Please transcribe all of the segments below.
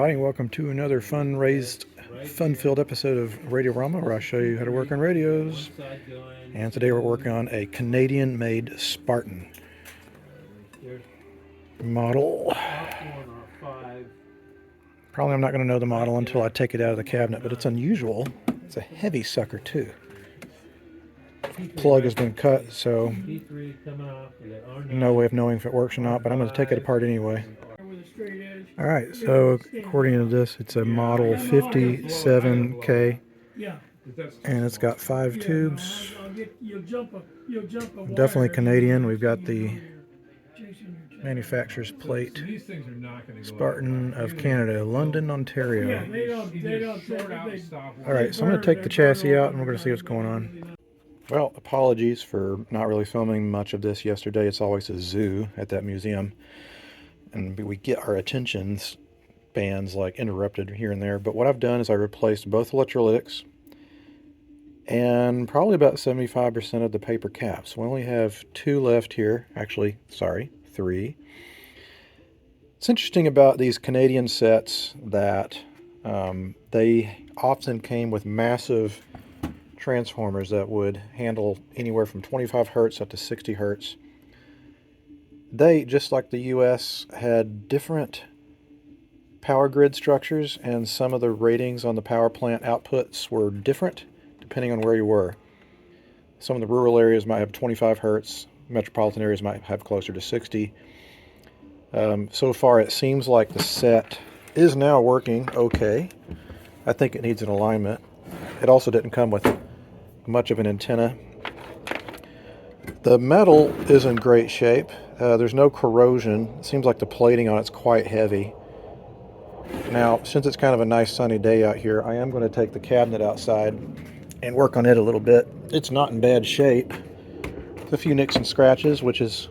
everybody, and welcome to another fun-filled episode of Radiorama, where I show you how to work on radios. And today we're working on a Canadian-made Sparton model. Probably I'm not going to know the model until I take it out of the cabinet, but it's unusual. It's a heavy sucker too. Plug has been cut, so no way of knowing if it works or not, but I'm going to take it apart anyway. Alright, so according to this, it's a model 57K, and it's got 5 tubes. Definitely Canadian. We've got the manufacturer's plate. Sparton of Canada, London, Ontario. Alright, so I'm going to take the chassis out and we're going to see what's going on. Well, apologies for not really filming much of this yesterday. It's always a zoo at that museum, and we get our attention spans like interrupted here and there. But what I've done is I replaced both electrolytics and probably about 75% of the paper caps. We only have 2 left here. Actually, sorry, 3. It's interesting about these Canadian sets that they often came with massive transformers that would handle anywhere from 25 hertz up to 60 hertz. They, just like the US, had different power grid structures, and some of the ratings on the power plant outputs were different depending on where you were. Some of the rural areas might have 25 hertz, metropolitan areas might have closer to 60. So far it seems like the set is now working okay. I think it needs an alignment. It also didn't come with much of an antenna. The metal is in great shape. There's no corrosion. It seems like the plating on it's quite heavy. Now, since it's kind of a nice sunny day out here, I am going to take the cabinet outside and work on it a little bit. It's not in bad shape. There's a few nicks and scratches, which is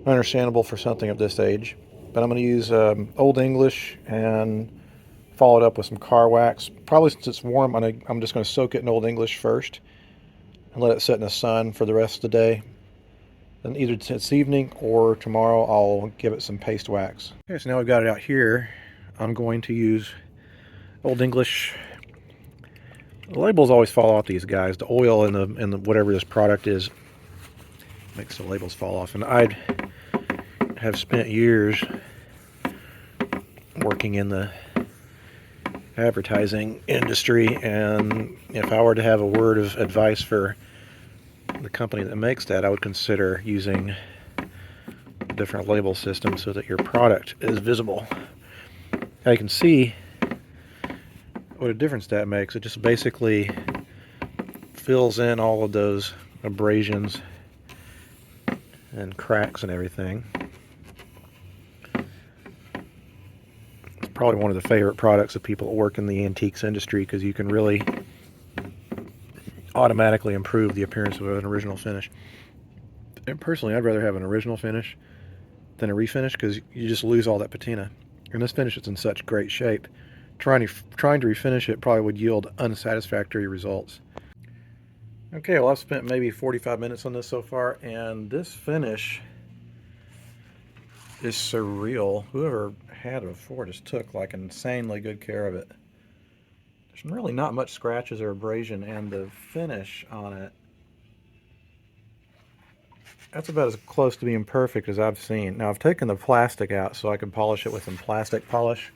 understandable for something of this age. But I'm going to use Old English and follow it up with some car wax. Probably since it's warm, I'm just going to soak it in Old English first and let it sit in the sun for the rest of the day. Then either this evening or tomorrow I'll give it some paste wax. Okay, so now we've got it out here. I'm going to use Old English. The labels always fall off these guys. The oil in the whatever this product is makes the labels fall off. And I have spent years working in the advertising industry, and if I were to have a word of advice for the company that makes that, I would consider using a different label system so that your product is visible. Now you can see what a difference that makes. It just basically fills in all of those abrasions and cracks and everything. Probably one of the favorite products of people that work in the antiques industry, because you can really automatically improve the appearance of an original finish. And personally, I'd rather have an original finish than a refinish, because you just lose all that patina. And this finish is in such great shape. Trying to refinish it probably would yield unsatisfactory results. Okay, well, I've spent maybe 45 minutes on this so far, and this finish is surreal. Whoever had it before just took like insanely good care of it. There's really not much scratches or abrasion, and the finish on it, that's about as close to being perfect as I've seen. Now I've taken the plastic out so I can polish it with some plastic polish.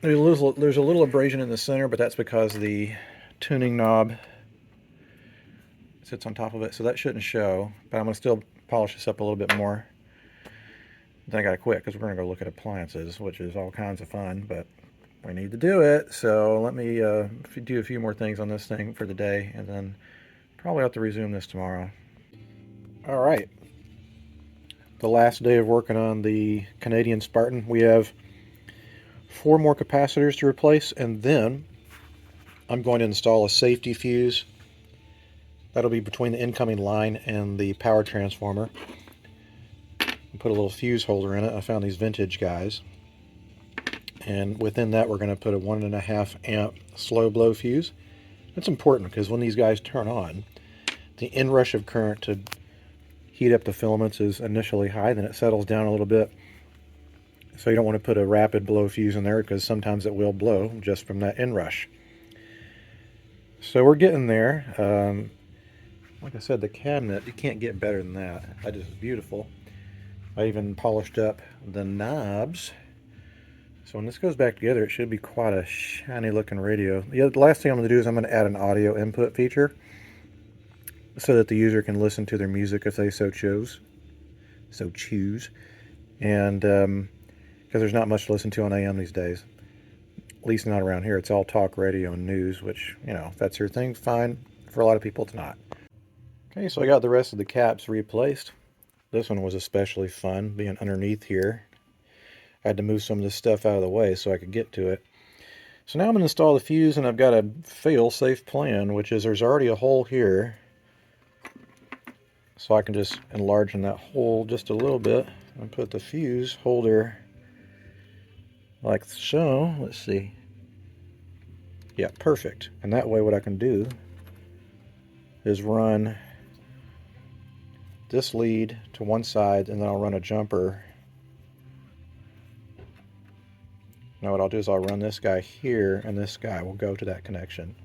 There's a little abrasion in the center, but that's because the tuning knob sits on top of it, so that shouldn't show. But I'm going to still polish this up a little bit more. Then I gotta quit because we're gonna go look at appliances, which is all kinds of fun, but we need to do it. So let me do a few more things on this thing for the day, and then probably have to resume this tomorrow. All right, the last day of working on the Canadian Sparton. We have 4 more capacitors to replace, and then I'm going to install a safety fuse. That'll be between the incoming line and the power transformer. Put a little fuse holder in it. I found these vintage guys, and within that we're going to put a 1.5 amp slow blow fuse. That's important because when these guys turn on, the inrush of current to heat up the filaments is initially high, then it settles down a little bit, So you don't want to put a rapid blow fuse in there because sometimes it will blow just from that inrush. So we're getting there. Like I said, the cabinet, you can't get better than that. That is beautiful. I even polished up the knobs. So when this goes back together, it should be quite a shiny looking radio. The last thing I'm going to do is I'm going to add an audio input feature so that the user can listen to their music if they so choose. And because there's not much to listen to on AM these days. At least not around here. It's all talk radio and news, which, you know, if that's your thing, fine. For a lot of people, it's not. Okay, so I got the rest of the caps replaced. This one was especially fun, being underneath here. I had to move some of this stuff out of the way so I could get to it. So now I'm going to install the fuse, and I've got a fail-safe plan, which is there's already a hole here. So I can just enlarge in that hole just a little bit and put the fuse holder like so. Let's see. Yeah, perfect. And that way what I can do is run this lead to one side, and then I'll run a jumper. Now what I'll do is I'll run this guy here, and this guy will go to that connection.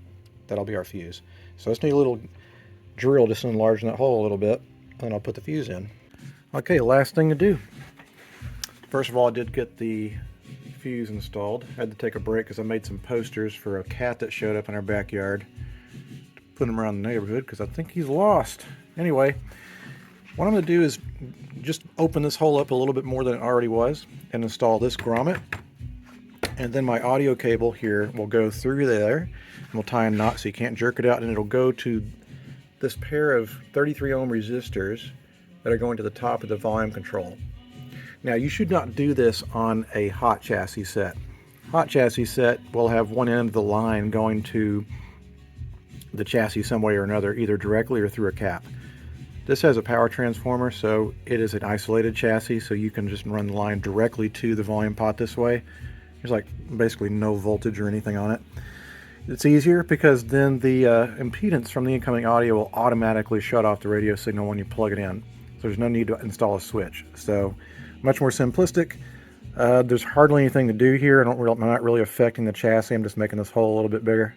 That'll be our fuse. So I just need a little drill just to enlarge that hole a little bit, and then I'll put the fuse in. Okay, last thing to do. First of all, I did get the fuse installed. I had to take a break because I made some posters for a cat that showed up in our backyard. Put him around the neighborhood because I think he's lost. Anyway, what I'm going to do is just open this hole up a little bit more than it already was and install this grommet. And then my audio cable here will go through there, and we'll tie a knot so you can't jerk it out, and it'll go to this pair of 33 ohm resistors that are going to the top of the volume control. Now you should not do this on a hot chassis set. Hot chassis set will have one end of the line going to the chassis some way or another, either directly or through a cap. This has a power transformer, so it is an isolated chassis, so you can just run the line directly to the volume pot this way. There's like basically no voltage or anything on it. It's easier because then the impedance from the incoming audio will automatically shut off the radio signal when you plug it in. So there's no need to install a switch. So much more simplistic. There's hardly anything to do here. I'm not really affecting the chassis. I'm just making this hole a little bit bigger.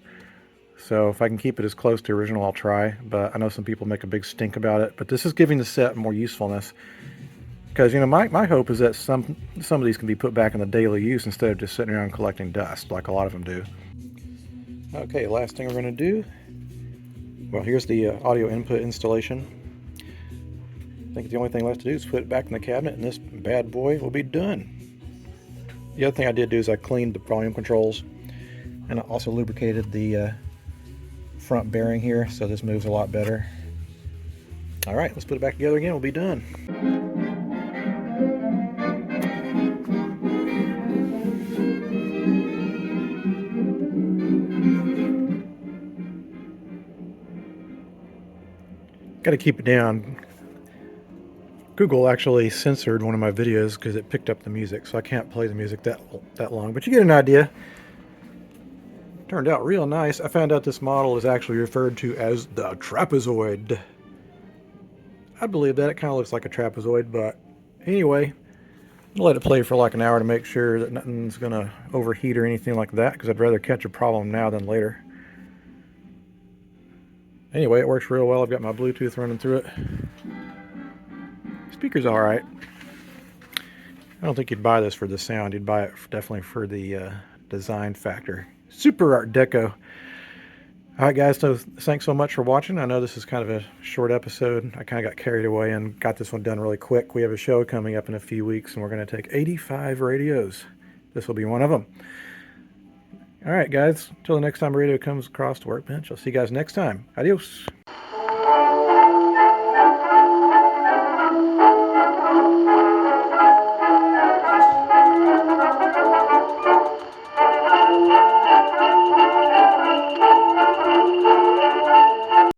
So if I can keep it as close to original, I'll try. But I know some people make a big stink about it. But this is giving the set more usefulness. Because, you know, my hope is that some of these can be put back in the daily use instead of just sitting around collecting dust like a lot of them do. Okay, last thing we're going to do, well, here's the audio input installation. I think the only thing left to do is put it back in the cabinet, and this bad boy will be done. The other thing I did do is I cleaned the volume controls, and I also lubricated the front bearing here, so this moves a lot better. All right, let's put it back together again. We'll be done. Got to keep it down. Google actually censored one of my videos because it picked up the music, so I can't play the music that long, but you get an idea. Turned out real nice. I found out this model is actually referred to as the Trapezoid. I believe that. It kind of looks like a trapezoid, but anyway, I'll let it play for like an hour to make sure that nothing's going to overheat or anything like that, because I'd rather catch a problem now than later. Anyway, it works real well. I've got my Bluetooth running through it. Speaker's alright. I don't think you'd buy this for the sound. You'd buy it definitely for the design factor. Super Art Deco. Alright guys, so thanks so much for watching. I know this is kind of a short episode. I kind of got carried away and got this one done really quick. We have a show coming up in a few weeks, and we're going to take 85 radios. This will be one of them. Alright guys, until the next time a radio comes across the workbench, I'll see you guys next time. Adios.